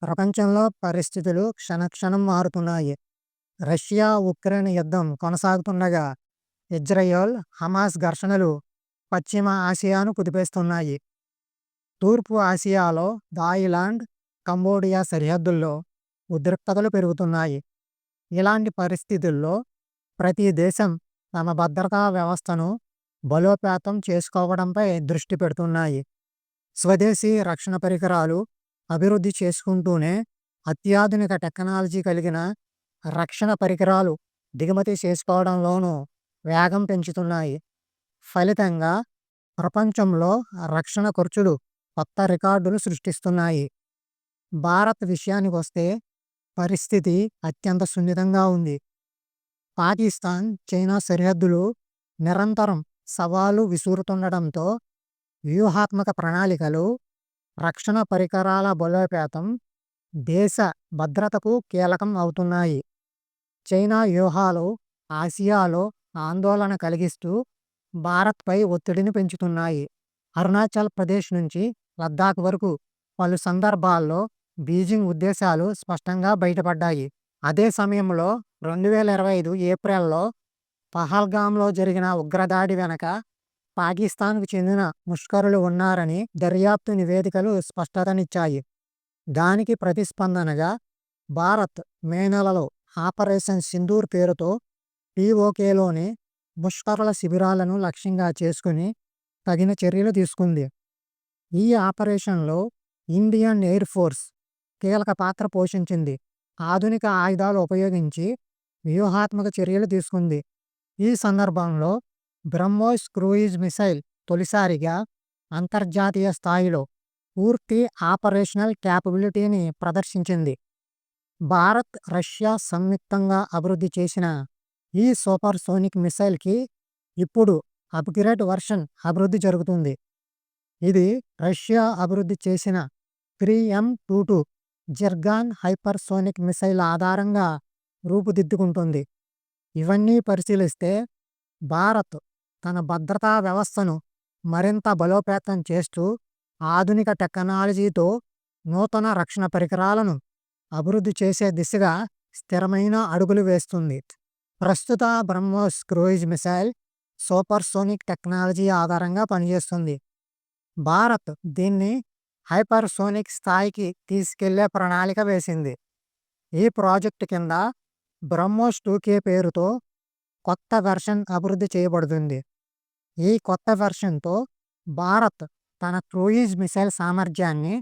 ప్రపంచంలో పరిస్థితులు క్షణక్షణం మారుతున్నాయి. రష్యా, ఉక్రెయిన్ యుద్ధం కొనసాగుతుండగా ఇజ్రాయెల్, హమాస్ ఘర్షణలు పశ్చిమ ఆసియాను కుదిపేస్తున్నాయి. తూర్పు ఆసియాలో థాయిలాండ్, కంబోడియా సరిహద్దుల్లో ఉద్రిక్తతలు పెరుగుతున్నాయి. ఇలాంటి పరిస్థితుల్లో ప్రతి దేశం తమ భద్రతా వ్యవస్థను బలోపేతం చేసుకోవడంపై దృష్టి పెడుతున్నాయి. స్వదేశీ రక్షణ పరికరాలు అభివృద్ధి చేసుకుంటూనే అత్యాధునిక టెక్నాలజీ కలిగిన రక్షణ పరికరాలు దిగుమతి చేసుకోవడంలోనూ వేగం పెంచుతున్నాయి. ఫలితంగా ప్రపంచంలో రక్షణ ఖర్చులు కొత్త రికార్డులు సృష్టిస్తున్నాయి. భారత్ విషయానికొస్తే పరిస్థితి అత్యంత సున్నితంగా ఉంది. పాకిస్తాన్, చైనా సరిహద్దులు నిరంతరం సవాలు విసురుతుండటంతో వ్యూహాత్మక ప్రణాళికలు, రక్షణ పరికరాల బలోపేతం దేశ భద్రతకు కీలకం అవుతున్నాయి. చైనా వ్యూహాలు ఆసియాలో ఆందోళన కలిగిస్తూ భారత్పై ఒత్తిడిని పెంచుతున్నాయి. అరుణాచల్ ప్రదేశ్ నుంచి లద్దాఖ్ వరకు పలు సందర్భాల్లో బీజింగ్ ఉద్దేశాలు స్పష్టంగా బయటపడ్డాయి. అదే సమయంలో 2025 ఏప్రిల్లో పహల్గామ్లో జరిగిన ఉగ్రదాడి వెనక పాకిస్తాన్కు చెందిన ముష్కరులు ఉన్నారని దర్యాప్తు నివేదికలు స్పష్టతనిచ్చాయి. దానికి ప్రతిస్పందనగా భారత్ మే నెలలో ఆపరేషన్ సింధూర్ పేరుతో పీఓకేలోని ముష్కరుల శిబిరాలను లక్ష్యంగా చేసుకుని తగిన చర్యలు తీసుకుంది. ఈ ఆపరేషన్లో ఇండియన్ ఎయిర్ ఫోర్స్ కీలక పాత్ర పోషించింది. ఆధునిక ఆయుధాలు ఉపయోగించి వ్యూహాత్మక చర్యలు తీసుకుంది. ఈ సందర్భంలో బ్రహ్మోస్ క్రూయిజ్ మిసైల్ తొలిసారిగా అంతర్జాతీయ స్థాయిలో పూర్తి ఆపరేషనల్ క్యాపబిలిటీని ప్రదర్శించింది. భారత్, రష్యా సంయుక్తంగా అభివృద్ధి చేసిన ఈ సూపర్ సోనిక్ మిసైల్కి ఇప్పుడు అప్గ్రేడ్ వర్షన్ అభివృద్ధి జరుగుతుంది. ఇది రష్యా అభివృద్ధి చేసిన 3M22 జిర్గాన్ హైపర్సోనిక్ మిసైల్ ఆధారంగా రూపుదిద్దుకుంటుంది. ఇవన్నీ పరిశీలిస్తే భారత్ తన భద్రతా వ్యవస్థను మరింత బలోపేతం చేస్తూ ఆధునిక టెక్నాలజీతో నూతన రక్షణ పరికరాలను అభివృద్ధి చేసే దిశగా స్థిరమైన అడుగులు వేస్తుంది. ప్రస్తుత BrahMos cruise missile super sonic technology ఆధారంగా పనిచేస్తుంది. భారత్ దీన్ని హైపర్సోనిక్ స్థాయికి తీసుకెళ్లే ప్రణాళిక వేసింది. ఈ ప్రాజెక్టు కింద బ్రహ్మోస్ 2K పేరుతో కొత్త వెర్షన్ అభివృద్ధి చేయబడుతుంది. ఈ కొత్త వెర్షన్తో భారత్ తన క్రూయిజ్ మిసైల్ సామర్థ్యాన్ని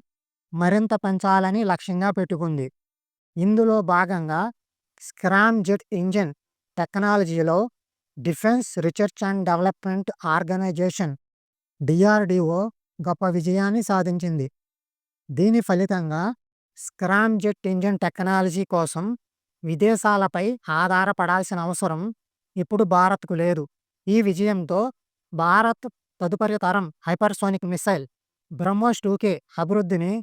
మరింత పెంచాలని లక్ష్యంగా పెట్టుకుంది. ఇందులో భాగంగా స్క్రామ్ జెట్ ఇంజిన్ టెక్నాలజీలో defence research and development organisation DRDO గొప్ప విజయాన్ని సాధించింది. దీని ఫలితంగా స్క్రామ్ జెట్ ఇంజిన్ టెక్నాలజీ కోసం విదేశాలపై ఆధారపడాల్సిన అవసరం ఇప్పుడు భారత్కు లేదు. ఈ విజయంతో భారత్ తదుపరి తరం హైపర్సోనిక్ మిసైల్ బ్రహ్మోస్ 2K అభివృద్ధిని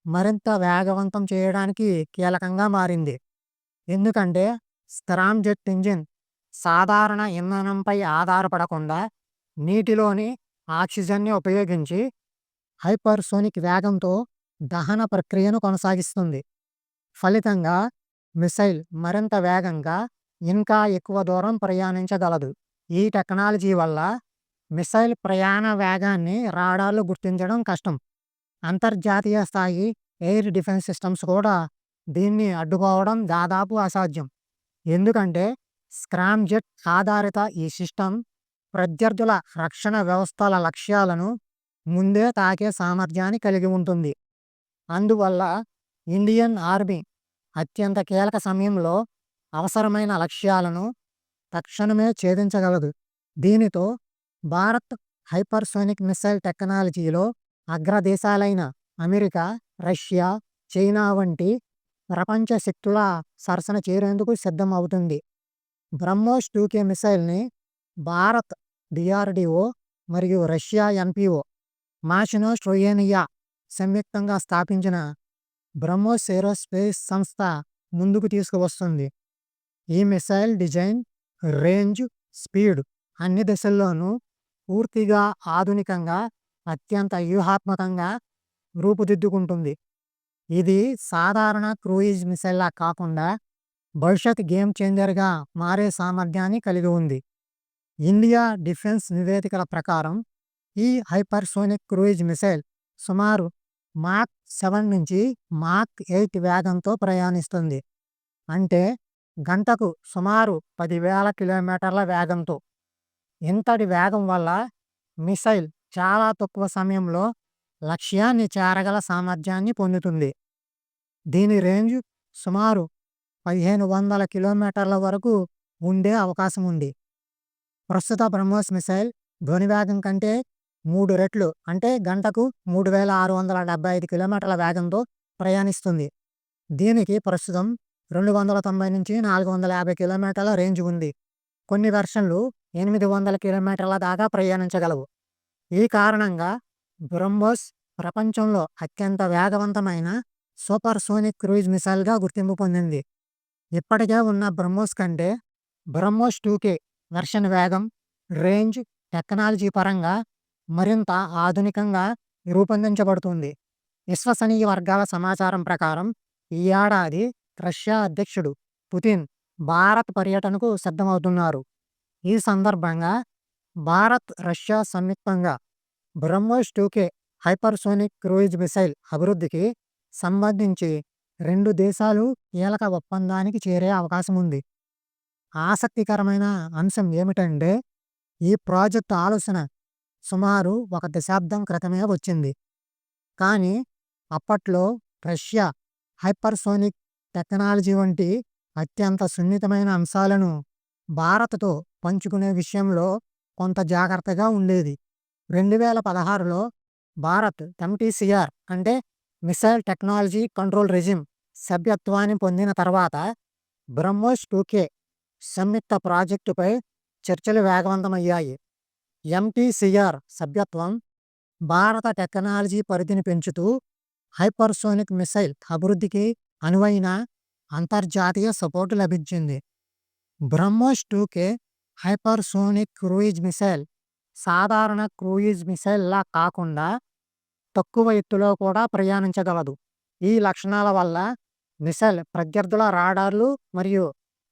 మరింత వేగవంతం చేయడానికి కీలకంగా మారింది. ఎందుకంటే స్క్రామ్ జెట్ ఇంజిన్ సాధారణ ఇంధనంపై ఆధారపడకుండా నీటిలోని ఆక్సిజన్ని ఉపయోగించి హైపర్సోనిక్ వేగంతో దహన ప్రక్రియను కొనసాగిస్తుంది. ఫలితంగా మిసైల్ మరింత వేగంగా ఇంకా ఎక్కువ దూరం ప్రయాణించగలదు. ఈ టెక్నాలజీ వల్ల మిసైల్ ప్రయాణ వేగాన్ని రాడార్లు గుర్తించడం కష్టం. అంతర్జాతీయ స్థాయి ఎయిర్ డిఫెన్స్ సిస్టమ్స్ కూడా దీన్ని అడ్డుకోవడం దాదాపు అసాధ్యం. ఎందుకంటే స్క్రామ్ జెట్ ఆధారిత ఈ సిస్టమ్ ప్రత్యర్థుల రక్షణ వ్యవస్థల లక్ష్యాలను ముందే తాకే సామర్థ్యాన్ని కలిగి ఉంటుంది. అందువల్ల ఇండియన్ ఆర్మీ అత్యంత కీలక సమయంలో అవసరమైన లక్ష్యాలను తక్షణమే ఛేదించగలదు. దీనితో భారత్ హైపర్సోనిక్ మిసైల్ టెక్నాలజీలో అగ్రదేశాలైన అమెరికా, రష్యా, చైనా వంటి ప్రపంచ శక్తుల సరసన చేరేందుకు సిద్ధం అవుతుంది. బ్రహ్మోస్ 2K మిసైల్ని భారత్ DRDO మరియు రష్యా NPO మాషినో స్ట్రోయేనియా సంయుక్తంగా స్థాపించిన బ్రహ్మోస్ ఏరోస్పేస్ సంస్థ ముందుకు తీసుకువస్తుంది. ఈ మిసైల్ డిజైన్, రేంజ్, స్పీడ్ అన్ని దశల్లోనూ పూర్తిగా ఆధునికంగా, అత్యంత వ్యూహాత్మకంగా రూపుదిద్దుకుంటుంది. ఇది సాధారణ క్రూయిజ్ మిసైల్లా కాకుండా భవిష్యత్ గేమ్ చేంజర్గా మారే సామర్థ్యాన్ని కలిగి ఉంది. ఇండియా డిఫెన్స్ నివేదికల ప్రకారం ఈ హైపర్సోనిక్ క్రూయిజ్ మిసైల్ సుమారు మాక్ 7 నుంచి మాక్ 8 వేగంతో ప్రయాణిస్తుంది. అంటే గంటకు సుమారు 10,000 కిలోమీటర్ల వేగంతో. ఇంతటి వేగం వల్ల మిసైల్ చాలా తక్కువ సమయంలో లక్ష్యాన్ని చేరగల సామర్థ్యాన్ని పొందుతుంది. దీని రేంజ్ సుమారు 1500 కిలోమీటర్ల వరకు ఉండే అవకాశం ఉంది. ప్రస్తుత బ్రహ్మోస్ మిసైల్ ధ్వని వేగం కంటే 3 రెట్లు అంటే గంటకు 3675 కిలోమీటర్ల వేగంతో ప్రయాణిస్తుంది. దీనికి ప్రస్తుతం 290 నుంచి 450 కిలోమీటర్ల రేంజ్ ఉంది. కొన్ని వెర్షన్లు 800 కిలోమీటర్ల దాకా ప్రయాణించగలవు. ఈ కారణంగా బ్రహ్మోస్ ప్రపంచంలో అత్యంత వేగవంతమైన సూపర్సోనిక్ క్రూయిజ్ మిసైల్గా గుర్తింపు పొందింది. ఇప్పటికే ఉన్న బ్రహ్మోస్ కంటే బ్రహ్మోస్ 2K వెర్షన్ వేగం, రేంజ్, టెక్నాలజీ పరంగా మరింత ఆధునికంగా రూపొందించబడుతుంది. విశ్వసనీయ వర్గాల సమాచారం ప్రకారం ఈ ఏడాది రష్యా అధ్యక్షుడు పుతిన్ భారత్ పర్యటనకు సిద్ధమవుతున్నారు. ఈ సందర్భంగా భారత్, రష్యా సంయుక్తంగా BrahMos 2K hypersonic cruise missile అభివృద్ధికి సంబంధించి 2 దేశాలు కీలక ఒప్పందానికి చేరే అవకాశం ఉంది. ఆసక్తికరమైన అంశం ఏమిటంటే ఈ ప్రాజెక్టు ఆలోచన సుమారు 1 దశాబ్దం క్రితమే వచ్చింది. కానీ అప్పట్లో రష్యా హైపర్సోనిక్ టెక్నాలజీ వంటి అత్యంత సున్నితమైన అంశాలను భారత్తో పంచుకునే విషయంలో కొంత జాగ్రత్తగా ఉండేది. 2016లో భారత్ MTCR అంటే మిసైల్ టెక్నాలజీ కంట్రోల్ రెజిమ్ సభ్యత్వాన్ని పొందిన తర్వాత బ్రహ్మోస్ 2K సంయుక్త ప్రాజెక్టుపై చర్చలు వేగవంతమయ్యాయి. MTCR సభ్యత్వం భారత టెక్నాలజీ పరిధిని పెంచుతూ హైపర్సోనిక్ మిసైల్ అభివృద్ధికి అనువైన అంతర్జాతీయ సపోర్టు లభించింది. BrahMos 2K hypersonic cruise missile సాధారణ క్రూయిజ్ మిసైల్లా కాకుండా తక్కువ ఎత్తులో కూడా ప్రయాణించగలదు. ఈ లక్షణాల వల్ల మిసైల్ ప్రత్యర్థుల రాడార్లు మరియు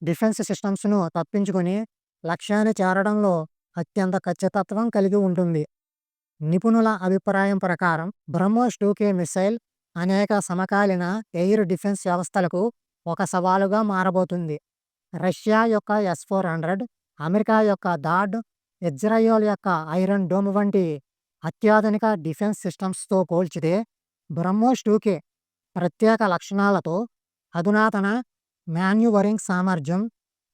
డిఫెన్స్ సిస్టమ్స్ను తప్పించుకొని లక్ష్యాన్ని చేరడంలో అత్యంత ఖచ్చితత్వం కలిగి ఉంటుంది. నిపుణుల అభిప్రాయం ప్రకారం బ్రహ్మోస్ 2K మిసైల్ అనేక సమకాలీన ఎయిర్ డిఫెన్స్ వ్యవస్థలకు ఒక సవాలుగా మారబోతుంది. రష్యా యొక్క S-400, అమెరికా యొక్క థాడ్, ఇజ్రాయెల్ యొక్క ఐరన్ డోమ్ వంటి అత్యాధునిక డిఫెన్స్ సిస్టమ్స్తో పోల్చితే బ్రహ్మోస్ 2K ప్రత్యేక లక్షణాలతో అధునాతన మాన్యువరింగ్ సామర్థ్యం,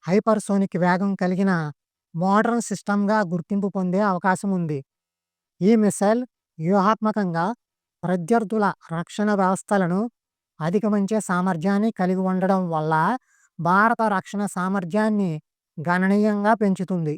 హైపర్సోనిక్ వేగం కలిగిన మోడర్న్ సిస్టమ్గా గుర్తింపు పొందే అవకాశం ఉంది. ఈ మిసైల్ వ్యూహాత్మకంగా ప్రత్యర్థుల రక్షణ వ్యవస్థలను అధిగమించే సామర్థ్యాన్ని కలిగి ఉండడం వల్ల భారత రక్షణ సామర్థ్యాన్ని గణనీయంగా పెంచుతుంది.